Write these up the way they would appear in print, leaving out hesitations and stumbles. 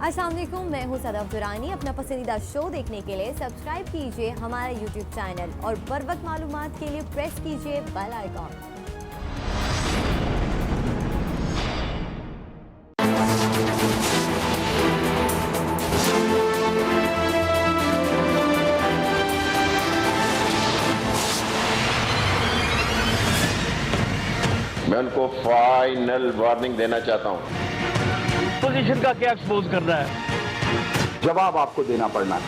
अस्सलाम वालेकुम, मैं हूं सदफ दुरानी। अपना पसंदीदा शो देखने के लिए सब्सक्राइब कीजिए हमारा यूट्यूब चैनल और बर वक्त मालूमात के लिए प्रेस कीजिए बेल आइकॉन। मैं उनको फाइनल वार्निंग देना चाहता हूं। पोजीशन का क्या एक्सपोज कर रहा है, जवाब आपको देना पड़ना है।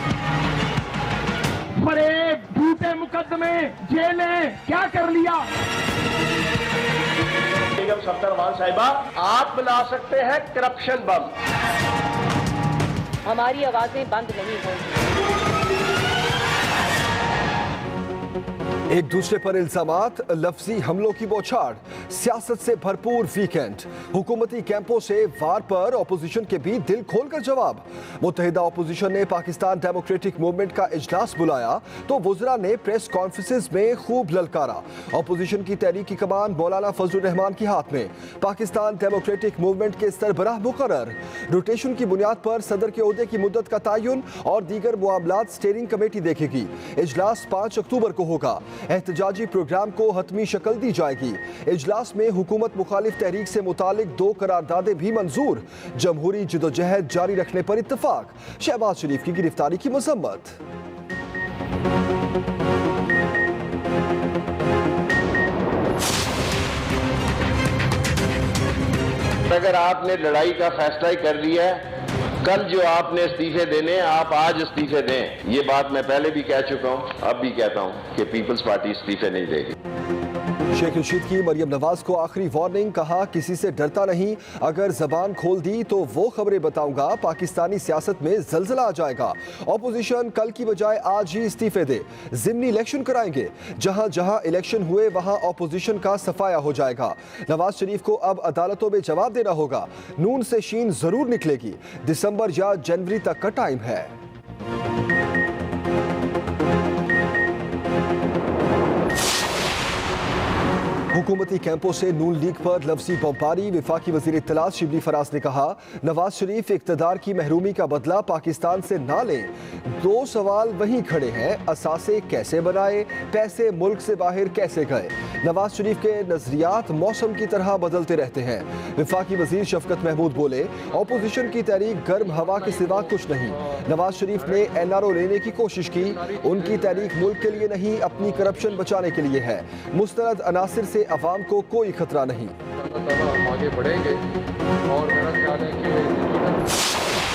फरेब, झूठे मुकदमे, जेलें क्या कर लिया। बेगम सफ्दरवाल साहिबा, आप बुला सकते हैं करप्शन बम। हमारी आवाजें बंद नहीं होंगी। एक दूसरे पर इल्जामात, लफ्जी हमलों की बौछार, सियासत से भरपूर वीकेंड। हुकूमती कैंपों से वार पर ऑपोजिशन के भी दिल खोलकर जवाब। मुत्तहिदा ऑपोजिशन ने पाकिस्तान डेमोक्रेटिक मूवमेंट का इजलास बुलाया तो वुज़रा ने प्रेस कॉन्फ्रेंसेस में खूब ललकारा। ऑपोजिशन की तहरीक की कमान मौलाना फजलुर रहमान के हाथ में। पाकिस्तान डेमोक्रेटिक मूवमेंट के सरबराह मुकर्रर। रोटेशन की बुनियाद पर सदर के ओहदे की मुद्दत का तयन और दीगर मामलात स्टीयरिंग कमेटी देखेगी। इजलास 5 अक्टूबर को होगा। एहतजाजी प्रोग्राम को हतमी शक्ल दी जाएगी। इजलास में हुकूमत मुखालिफ तहरीक से मुतालिक 2 करारदादें भी मंजूर। जमहूरी जिदोजहद जारी रखने पर इत्तफाक। शहबाज शरीफ की गिरफ्तारी की मजम्मत। अगर आपने लड़ाई का फैसला ही कर लिया है, कल जो आपने इस्तीफे देने हैं, आप आज इस्तीफे दें। ये बात मैं पहले भी कह चुका हूं, अब भी कहता हूं कि पीपल्स पार्टी इस्तीफे नहीं देगी। शेख रशीद की मरियम नवाज को आखिरी वार्निंग, कहा किसी से डरता नहीं, अगर जबान खोल दी तो वो खबरें बताऊंगा, पाकिस्तानी सियासत में जलजला आ जाएगा। ऑपोजिशन कल की बजाय आज ही इस्तीफे दे, जिमनी इलेक्शन कराएंगे। जहां जहां इलेक्शन हुए वहां ऑपोजिशन का सफाया हो जाएगा। नवाज शरीफ को अब अदालतों में जवाब देना होगा। नून से शीन जरूर निकलेगी। दिसंबर या जनवरी तक का टाइम है। हुकूमती कैंपों से नून लीग पर लफ्जी बमबारी। वफाकी वजीर इत्तलात शिबली फराज ने कहा, नवाज शरीफ इक़्तिदार की महरूमी का बदला पाकिस्तान से ना लें। 2 सवाल वहीं खड़े हैं, असासे कैसे बनाए, पैसे मुल्क से बाहर कैसे गए। नवाज शरीफ के नजरियात मौसम की तरह बदलते रहते हैं। वफाकी वजीर शफकत महमूद बोले, ऑपोजिशन की तहरीक गर्म हवा के सिवा कुछ नहीं। नवाज शरीफ ने NRO लेने की कोशिश की, उनकी तहरीक मुल्क के लिए नहीं, अपनी करप्शन बचाने के लिए है। मुस्तरद अनासिर से अवाम को कोई खतरा नहीं। हम आगे बढ़ेंगे और मेरा ख्याल है कि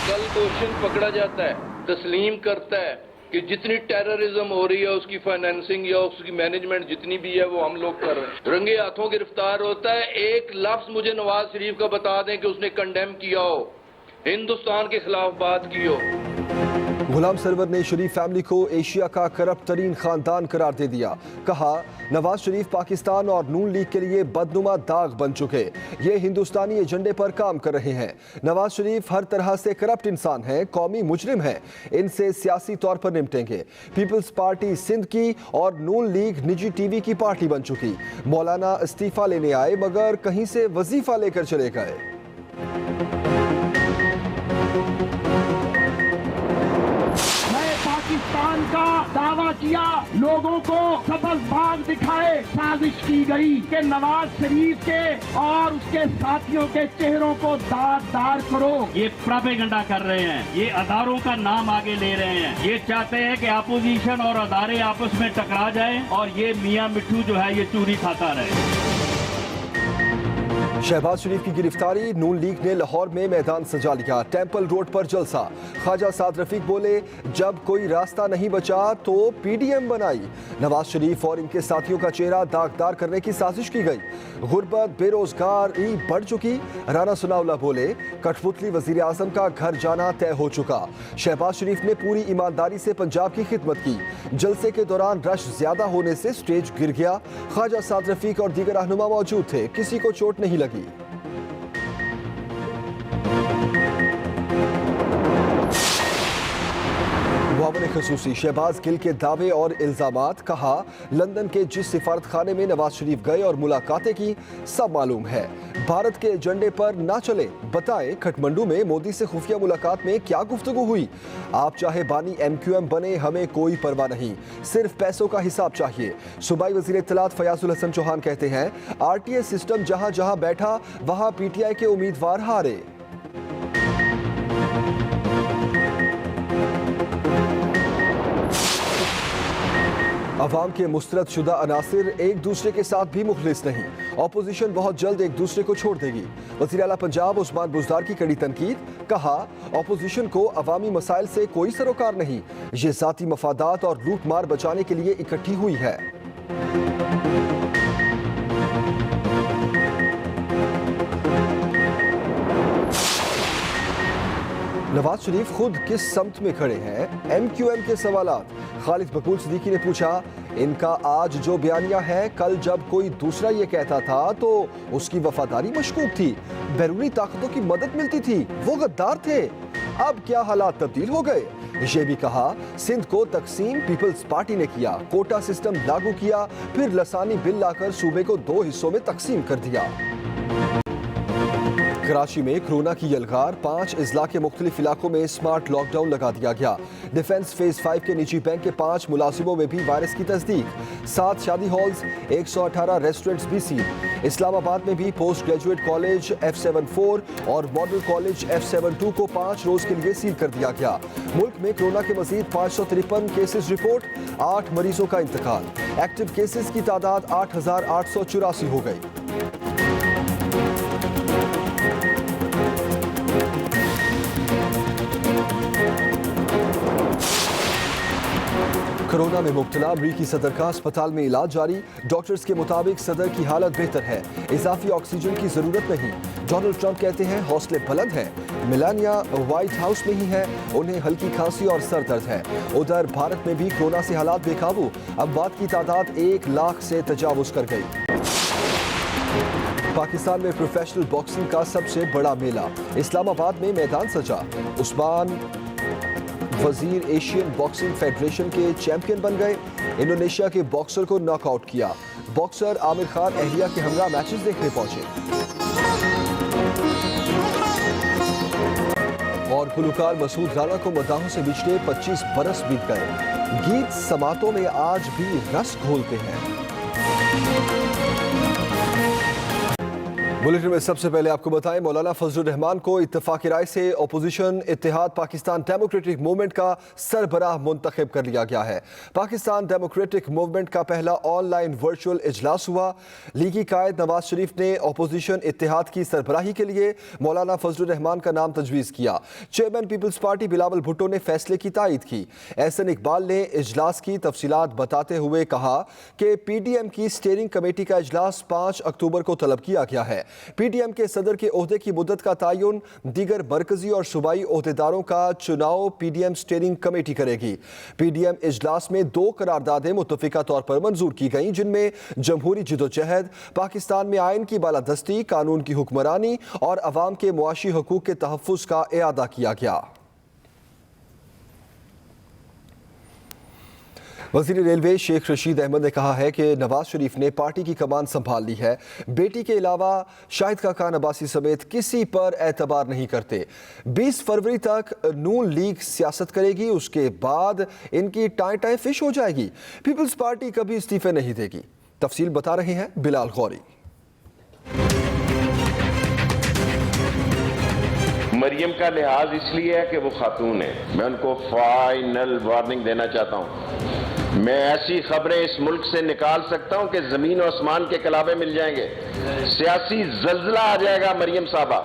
कल क्वेश्चन पकड़ा जाता है, तस्लीम करता है कि जितनी टेररिज्म हो रही है उसकी फाइनेंसिंग या उसकी मैनेजमेंट जितनी भी है वो हम लोग कर रहे हैं। रंगे हाथों गिरफ्तार होता है। एक लफ्ज मुझे नवाज शरीफ का बता दें कि उसने कंडेम किया हो, हिंदुस्तान के खिलाफ बात की हो। गुलाम सरवर ने शरीफ फैमिली को एशिया का करप्ट तरीन खानदान करार दे दिया। कहा, नवाज शरीफ पाकिस्तान और नून लीग के लिए बदनुमा दाग बन चुके। ये हिंदुस्तानी एजेंडे पर काम कर रहे हैं। नवाज शरीफ हर तरह से करप्ट इंसान हैं, कौमी मुजरिम हैं। इनसे सियासी तौर पर निपटेंगे। पीपल्स पार्टी सिंध की और नून लीग निजी टीवी की पार्टी बन चुकी। मौलाना इस्तीफा लेने आए मगर कहीं से वजीफा लेकर चले गए। पाकिस्तान का दावा किया, लोगों को सबक बाग दिखाए, साजिश की गई कि नवाज शरीफ के और उसके साथियों के चेहरों को दार करो। ये प्रोपेगेंडा कर रहे हैं, ये अदारों का नाम आगे ले रहे हैं। ये चाहते हैं कि अपोजिशन और अदारे आपस में टकरा जाएं और ये मियां मिट्ठू जो है ये चूरी खाता रहे। शहबाज शरीफ की गिरफ्तारी, नून लीग ने लाहौर में मैदान सजा लिया। टेंपल रोड पर जलसा। ख्वाजा साद रफीक बोले, जब कोई रास्ता नहीं बचा तो PDM बनाई। नवाज शरीफ और इनके साथियों का चेहरा दागदार करने की साजिश की गई। गुर्बत, बेरोजगारी बढ़ चुकी। राना सनाउल्लाह बोले, कठपुतली वजीर आजम का घर जाना तय हो चुका। शहबाज शरीफ ने पूरी ईमानदारी से पंजाब की खिदमत की। जलसे के दौरान रश ज्यादा होने से स्टेज गिर गया। ख्वाजा साद रफीक और दीगर रहनुमा मौजूद थे, किसी को चोट नहीं लगी। खबर खसूसी शहबाज गिल के दावे और इल्जामात। कहा लंदन के जिस सिफारत खाने में नवाज शरीफ गए और मुलाकातें की सब मालूम है। भारत के एजेंडे पर ना चले, बताएं काठमांडू में मोदी से खुफिया मुलाकात में क्या गुफ्तगू हुई। आप चाहे बानी MQM बने, हमें कोई परवाह नहीं, सिर्फ पैसों का हिसाब चाहिए। सूबाई वजीर इत्तलात फयाजुल हसन चौहान कहते हैं RTA सिस्टम जहां जहां बैठा वहां PTI के उम्मीदवार हारे। अवाम के मुस्तरद शुदा अनासिर एक दूसरे के साथ भी मुखलिस नहीं। ऑपोजिशन बहुत जल्द एक दूसरे को छोड़ देगी। वज़ीर आला पंजाब उस्मान बुज़दार की कड़ी तनकीद। कहा ऑपोजिशन को अवामी मसाइल से कोई सरोकार नहीं, ये ज़ाती मफादात और लूट मार बचाने के लिए इकट्ठी हुई है। नवाज शरीफ खुद किस समत में खड़े हैं? MQM के सवालात। खालिद बकूल सिद्दीकी ने पूछा इनका आज जो बयानिया है, कल जब कोई दूसरा ये कहता था तो उसकी वफादारी मशकूक थी, बैरूनी ताकतों की मदद मिलती थी, वो गद्दार थे। अब क्या हालात तब्दील हो गए? ये भी कहा सिंध को तकसीम पीपल्स पार्टी ने किया, कोटा सिस्टम लागू किया, फिर लसानी बिल लाकर सूबे को 2 हिस्सों में तकसीम कर दिया। कराची में कोरोना की यलगार, 5 अजला के मुख्तलिफ इलाकों में स्मार्ट लॉकडाउन लगा दिया गया। डिफेंस फेज 5 के निजी बैंक के 5 मुलाजिमों में भी वायरस की तस्दीक। 7 शादी हॉल्स, 118 रेस्टोरेंट्स भी सील। इस्लामाबाद में भी पोस्ट ग्रेजुएट कॉलेज F74 और मॉडल कॉलेज F72 को 5 रोज के लिए सील कर दिया गया। मुल्क में कोरोना के मजीद 553 केसेस रिपोर्ट, 8 मरीजों का इंतकाल। एक्टिव केसेस की तादाद 8884 हो गई। कोरोना में मुब्तला अमरीकी सदर का अस्पताल में इलाज जारी। डॉक्टर्स के मुताबिक सदर की हालत बेहतर है, इजाफी ऑक्सीजन की जरूरत नहीं। डोनाल्ड ट्रंप कहते हैं हौसले बुलंद हैं। मेलानिया व्हाइट हाउस में ही है, उन्हें हल्की खांसी और सर दर्द है। उधर भारत में भी कोरोना से हालात बेकाबू, अमवात की तादाद 1 लाख से तजावुज कर गई। पाकिस्तान में प्रोफेशनल बॉक्सिंग का सबसे बड़ा मेला, इस्लामाबाद में मैदान सजा। उस्मान वजीर एशियन बॉक्सिंग फेडरेशन के चैंपियन बन गए। इंडोनेशिया के बॉक्सर को नॉकआउट किया। बॉक्सर आमिर खान अहलिया के हमरा मैचेस देखने पहुंचे। और गुलकार मसूद राना को मदाहों से बिछड़े 25 बरस बीत गए। गीत समातों में आज भी रस घोलते हैं। बुलेटिन में सबसे पहले आपको बताएं मौलाना फजलुर रहमान को इत्तेफाक राय से अपोजिशन इत्तेहाद पाकिस्तान डेमोक्रेटिक मूवमेंट का सरबराह मुंतखब कर लिया गया है। पाकिस्तान डेमोक्रेटिक मूवमेंट का पहला ऑनलाइन वर्चुअल इजलास हुआ। लीगी कायद नवाज शरीफ ने अपोजिशन इत्तेहाद की सरबराही के लिए मौलाना फजलुर रहमान का नाम तजवीज़ किया। Chairman peoples party Bilawal Bhutto ने फैसले की तायद की। एहसन इकबाल ने इजलास की तफसीलात बताते हुए कहा कि PDM की स्टीयरिंग कमेटी का इजलास 5 अक्टूबर को तलब किया गया है। PDM के सदर के ओहदे की मुद्दत का तयन दीगर मरकजी और सूबाई ओहदेदारों का चुनाव PDM स्टीयरिंग कमेटी करेगी। PDM इजलास में 2 करारदादें मुत्तफिका तौर पर मंजूर की गईं, जिनमें जमहूरी जिदोजहद, पाकिस्तान में आइन की बालादस्ती, कानून की हुक्मरानी और अवाम के मुआशी हकूक के तहफ़्फ़ुज़ का इआदा किया गया। वज़ीर रेलवे शेख रशीद अहमद ने कहा है कि नवाज शरीफ ने पार्टी की कमान संभाल ली है। बेटी के अलावा शाहिद खाकान अब्बासी समेत किसी पर एतबार नहीं करते। 20 फरवरी तक नून लीग सियासत करेगी, उसके बाद इनकी टाई टाई फिश हो जाएगी। पीपल्स पार्टी कभी इस्तीफे नहीं देगी। तफसील बता रहे हैं बिलाल गौरी। मरियम का लिहाज इसलिए है कि वो खातून है। मैं उनको फाइनल वार्निंग देना चाहता हूँ। मैं ऐसी खबरें इस मुल्क से निकाल सकता हूं कि जमीन और आसमान के कलाबे मिल जाएंगे, सियासी जल्जला आ जाएगा। मरियम साहबा।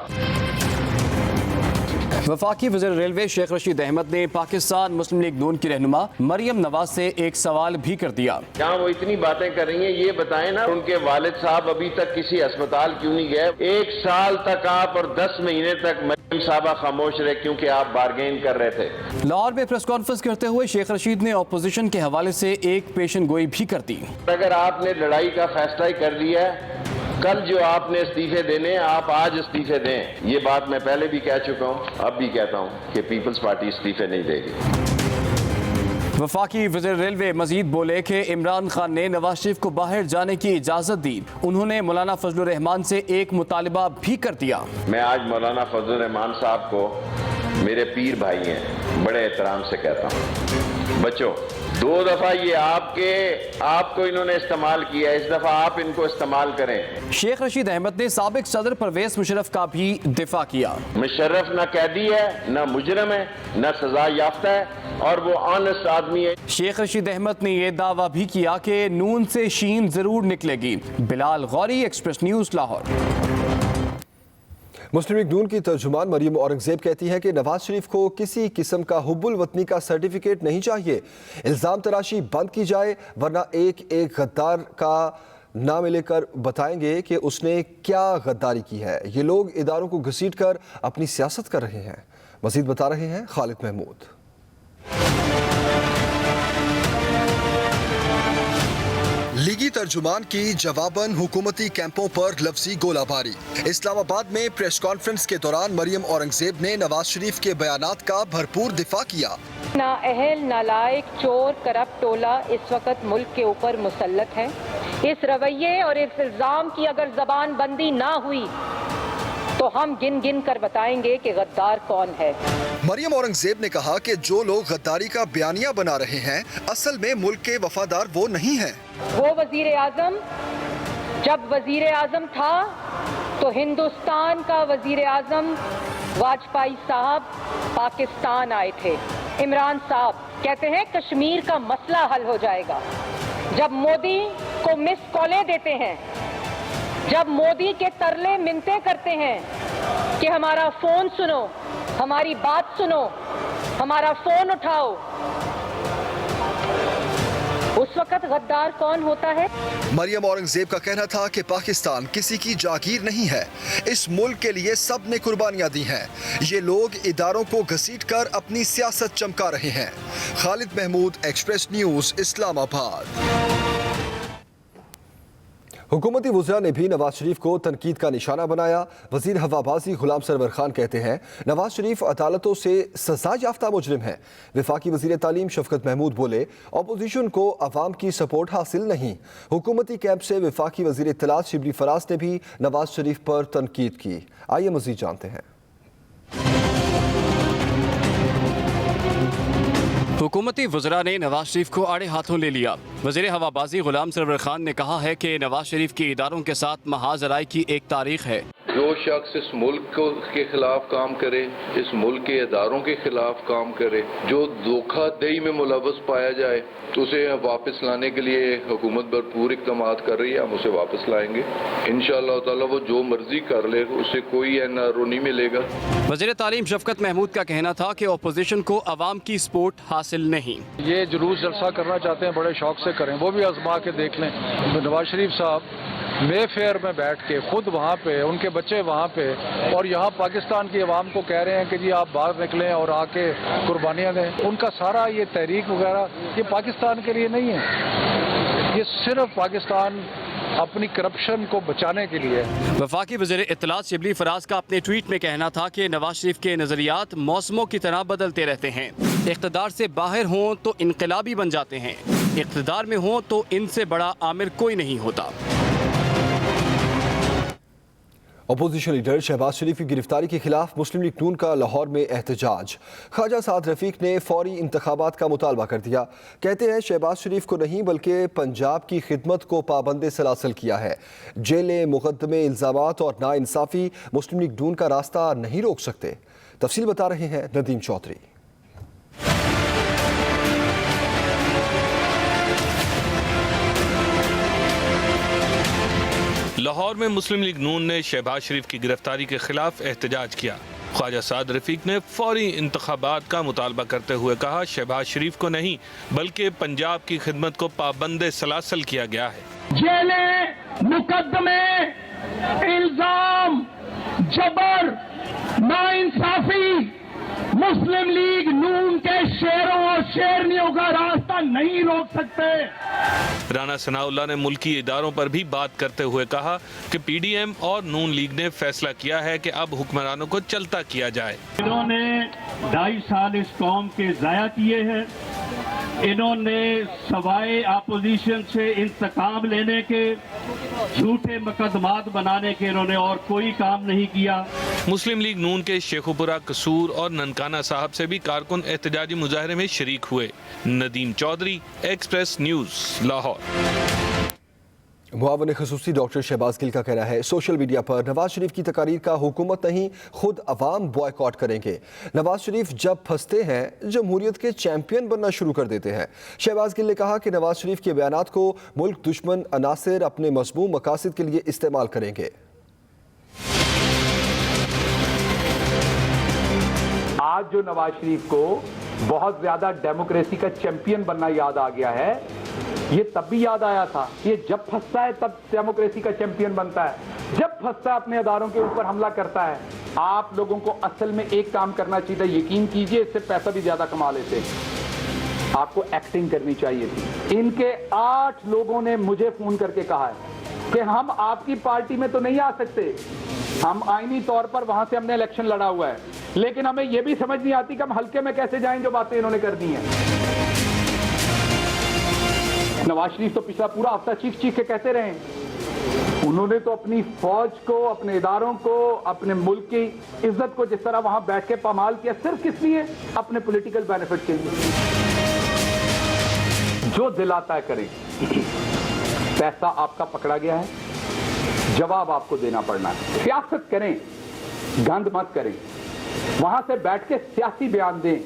वफाकी वज़ीर रेलवे शेख रशीद अहमद ने पाकिस्तान मुस्लिम लीग नून की रहनुमा मरियम नवाज से एक सवाल भी कर दिया। क्या वो इतनी बातें कर रही हैं, ये बताएं ना, उनके वालिद साहब अभी तक किसी अस्पताल क्यों नहीं गए? 1 साल तक आप और 10 महीने तक मरियम साहबा खामोश रहे क्योंकि आप बार्गेन कर रहे थे। लाहौर में प्रेस कॉन्फ्रेंस करते हुए शेख रशीद ने अपोजिशन के हवाले से एक पेशन गोई भी कर दी। अगर आपने लड़ाई का फैसला ही कर लिया है, कल जो आपने इस्तीफे देने आप आज इस्तीफे दें। ये बात मैं पहले भी कह चुका हूं, अब भी कहता हूं कि पीपल्स पार्टी इस्तीफे नहीं देगी। वफाकी वज़ीर रेलवे मजीद बोले कि इमरान खान ने नवाज शरीफ को बाहर जाने की इजाज़त दी। उन्होंने मौलाना फजलुर रहमान से एक मुतालबा भी कर दिया। मैं आज मौलाना फजलुर रहमान साहब को, मेरे पीर भाई हैं, बड़े एहतराम से कहता हूँ, बच्चों 2 दफा ये आपको इन्होंने इस्तेमाल किया, इस दफा आप इनको इस्तेमाल करें। शेख रशीद अहमद ने साबिक सदर परवेज मुशर्रफ का भी दिफा किया। मुशर्रफ ना कैदी है, ना मुजरम है, ना सजा याफ्ता है और वो ऑनेस्ट आदमी है। शेख रशीद अहमद ने यह दावा भी किया कि नून से शीन जरूर निकलेगी। Bilal Ghauri, Express News, Lahore. मुस्लिम लीग नून की तर्जुमान मरियम औरंगजेब कहती है कि नवाज शरीफ को किसी किस्म का हुब्बुल वतनी का सर्टिफिकेट नहीं चाहिए। इल्ज़ाम तराशी बंद की जाए, वरना एक एक गद्दार का नाम लेकर बताएंगे कि उसने क्या गद्दारी की है। ये लोग इदारों को घसीट कर अपनी सियासत कर रहे हैं। मजीद बता रहे हैं खालिद महमूद। लीगी तर्जुमान की जवाबन हुकूमती कैंपों पर लफ्जी गोलाबारी। इस्लामाबाद में प्रेस कॉन्फ्रेंस के दौरान मरियम औरंगजेब ने नवाज शरीफ के बयानात का भरपूर दिफा किया। नाअहल, नालायक, चोर, करप्ट टोला इस वक्त मुल्क के ऊपर मुसल्लत है। इस रवैये और इस इल्जाम की अगर जबान बंदी ना हुई तो हम गिन गिन कर बताएंगे कि गद्दार कौन है। मरियम औरंगजेब ने कहा कि जो लोग गद्दारी का बयानिया बना रहे हैं, असल में मुल्क के वफादार वो नहीं हैं। वो वजीर आजम जब वजीर आजम था तो हिंदुस्तान का वजीर आजम वाजपेयी साहब पाकिस्तान आए थे। इमरान साहब कहते हैं कश्मीर का मसला हल हो जाएगा। जब मोदी को मिस कॉलें देते हैं, जब मोदी के तरले मिन्नतें करते हैं कि हमारा फोन सुनो, हमारी बात सुनो, हमारा फोन उठाओ, उस वक्त गद्दार कौन होता है? मरियम औरंगजेब का कहना था कि पाकिस्तान किसी की जागीर नहीं है। इस मुल्क के लिए सब ने कुर्बानियां दी हैं। ये लोग इदारों को घसीट कर अपनी सियासत चमका रहे हैं। Khalid Mahmood, Express News, Islamabad. हुकूमती वज़रा ने भी नवाज शरीफ को तनकीद का निशाना बनाया। वज़ीर हवाबाजी गुलाम सरवर खान कहते हैं नवाज शरीफ अदालतों से सजा याफ्ता मुजरिम है। वफाकी वज़ीर तालीम शफकत महमूद बोले अपोजिशन को अवाम की सपोर्ट हासिल नहीं। हुकूमती कैंप से वफाकी वज़ीर इत्तलात शिबली फराज ने भी नवाज शरीफ पर तनकीद की। आइए मज़ीद जानते हैं। हुकूमती वज़रा ने नवाज शरीफ को आड़े हाथों ले लिया। वज़ीर हवाबाजी गुलाम सरवर खान ने कहा है कि नवाज शरीफ के इदारों के साथ महाजराई की एक तारीख है। जो शख्स इस मुल्क के खिलाफ काम करे, इस मुल्क के इदारों के खिलाफ काम करे, जो धोखाधड़ी में मुलव्वस पाया जाए, तो उसे वापस लाने के लिए हुकूमत भरपूर इक़दाम कर रही है। हम उसे वापस लाएंगे इंशाअल्लाह ताला। वो जो मर्जी कर ले, उससे कोई एनआरओ नहीं मिलेगा। वज़ीर तालीम शफकत महमूद का कहना था कि अपोजिशन को अवाम की सपोर्ट हासिल नहीं। ये जुलूस जलसा करना चाहते हैं, बड़े शौक से करें, वो भी आजमा के देख लें। नवाज शरीफ साहब मे फेयर में बैठ के खुद वहाँ पे, उनके बच्चे वहाँ पे, और यहाँ पाकिस्तान की आवाम को कह रहे हैं कि जी आप बाहर निकलें और आके कुर्बानियाँ दें। उनका सारा ये तहरीक वगैरह ये पाकिस्तान के लिए नहीं है, ये सिर्फ पाकिस्तान अपनी करप्शन को बचाने के लिए। वफाकी वज़ीर इत्तलात शिबली फराज का अपने ट्वीट में कहना था कि नवाज शरीफ के नज़रियात मौसमों की तरह बदलते रहते हैं। इक़्तिदार से बाहर हों तो इनकलाबी बन जाते हैं, इक़्तिदार में हों तो इनसे बड़ा आमिर कोई नहीं होता। अपोजिशन लीडर शहबाज शरीफ की गिरफ्तारी के खिलाफ मुस्लिम लीग नून का लाहौर में एहतजाज। ख्वाजा साद रफीक ने फौरी इंतखाबात का मुतालबा कर दिया। कहते हैं शहबाज शरीफ को नहीं बल्कि पंजाब की खिदमत को पाबंद सलासल किया है। जेलें, मुकदमे, इल्ज़ामात और नाइंसाफ़ी मुस्लिम लीग नून का रास्ता नहीं रोक सकते। तफसील बता रहे हैं नदीम चौधरी। लाहौर में मुस्लिम लीग नून ने शहबाज शरीफ की गिरफ्तारी के खिलाफ एहतजाज किया। ख्वाजा साद रफीक ने फौरी इंतखाबात का मुतालबा करते हुए कहा शहबाज शरीफ को नहीं बल्कि पंजाब की खिदमत को पाबंद सलासल किया गया है। जेलें, मुकदमे, इल्जाम, जबर, नाइंसाफी मुस्लिम लीग नून के शेरों और शेरनियों का रास्ता नहीं रोक सकते। राना सनाउल्लाह ने मुल्की इदारों पर भी बात करते हुए कहा कि पीडीएम और नून लीग ने फैसला किया है कि अब हुक्मरानों को चलता किया जाए। इन्होंने 2.5 साल इस कौम के जाया किए हैं। इन्होंने सवाए अपोजिशन से इंतकाम लेने के, झूठे मुकदमात बनाने के इन्होंने और कोई काम नहीं किया। मुस्लिम लीग नून के शेखुपुरा, कसूर और ननकाना साहब से भी कारकुन एहतजाजी मुजाहरे में शरीक हुए। Nadeem Chaudhry, Express News, Lahore. मुआवन खसूसी डॉक्टर शहबाज गिल का कहना है, सोशल मीडिया पर नवाज शरीफ की तकारीर का हुकूमत नहीं खुद अवाम बॉयकॉट करेंगे। नवाज शरीफ जब फंसते हैं जमहूरियत के चैंपियन बनना शुरू कर देते हैं। शहबाज गिल ने कहा कि नवाज शरीफ के बयानात को मुल्क दुश्मन अनासिर अपने मज़मूम मकासद के लिए इस्तेमाल करेंगे। आज जो नवाज शरीफ को बहुत ज्यादा डेमोक्रेसी का चैंपियन बनना याद आ गया है, ये तब भी याद आया था। ये जब फंसता है तब डेमोक्रेसी का चैंपियन बनता है, जब फंसता है अपने अदारों के ऊपर हमला करता है। आप लोगों को असल में एक काम करना चाहिए, यकीन कीजिए इससे पैसा भी ज्यादा कमा लेते। आपको एक्टिंग करनी चाहिए थी। इनके 8 लोगों ने मुझे फोन करके कहा है कि हम आपकी पार्टी में तो नहीं आ सकते, हम आईनी तौर पर वहां से हमने इलेक्शन लड़ा हुआ है, लेकिन हमें यह भी समझ नहीं आती कि हम हल्के में कैसे जाएं जो बातें इन्होंने कर दी हैं। नवाज शरीफ तो पिछला पूरा हफ्ता चीख के कहते रहे, उन्होंने तो अपनी फौज को, अपने इदारों को, अपने मुल्क की इज्जत को जिस तरह वहां बैठ के पामाल किया, सिर्फ किस लिए? अपने पॉलिटिकल बेनिफिट के लिए। जो दिल आता है करें। पैसा आपका पकड़ा गया है, जवाब आपको देना पड़ना है। सियासत करें, गंद मत करें, वहां से बैठ के सियासी बयान दें।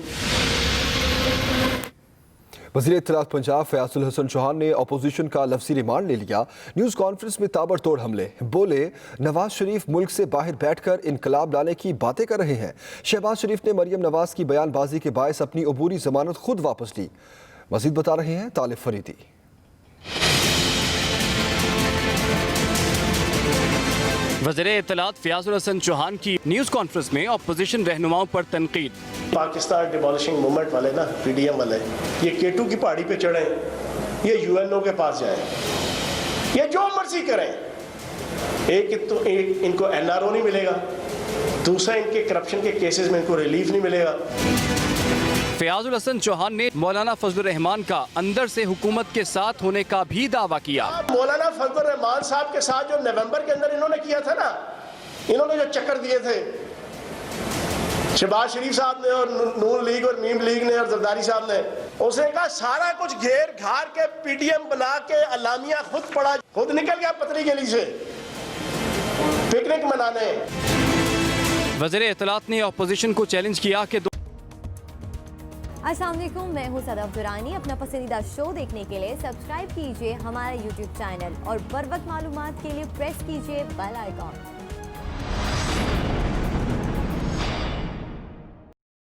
वज़ीर इत्तलात पंजाब फयाजुल हसन चौहान ने अपोजिशन का लफ्ज़ी रिमांड ले लिया। न्यूज़ कॉन्फ्रेंस में ताबड़तोड़ हमले, बोले नवाज शरीफ मुल्क से बाहर बैठकर इनकलाब लाने की बातें कर रहे हैं। शहबाज शरीफ ने मरियम नवाज की बयानबाजी के बायस अपनी अबूरी जमानत खुद वापस ली। मज़ीद बता रहे हैं तालिब फरीदी। वज़ीर इत्तलात फयाजुल हसन चौहान की न्यूज़ कॉन्फ्रेंस में अपोजिशन रहनुमाओं पर तनकीद। पाकिस्तान डिमोलिशिंग मूवमेंट वाले ना, पीडीएम वाले, ये केटू की पहाड़ी पे चढ़े, ये यूएनओ के पास जाएं, ये जो मर्जी करें। एक इनको एनआरओ नहीं मिलेगा, दूसरा इनके करप्शन के केसेस में इनको रिलीफ नहीं मिलेगा। फयाजुल हसन चौहान ने मौलाना फजलुर रहमान का अंदर से हुकूमत के साथ होने का भी दावा किया। मौलाना फजलुर रहमान साहब के साथ जो नवंबर के अंदर इन्होंने किया था ना, इन्होंने जो चक्कर दिए थे शहबाज शरीफ साहब ने और नून लीग और मीम लीग ने और जरदारी साहब ने, उसने कहा सारा कुछ घेर घार के पीडीएम बना के अलामिया खुद पड़ा, खुद निकल गया पतरी गली से पिकनिक मनाने। वज़ीर इत्तलात ने अपोजिशन को चैलेंज किया कि अस्सलाम वालेकुम, मैं हूं सदाब दुरानी। अपना पसंदीदा शो देखने के लिए सब्सक्राइब कीजिए हमारा YouTube चैनल और बर वक्त मालूमात के लिए प्रेस कीजिए बेल आइकॉन।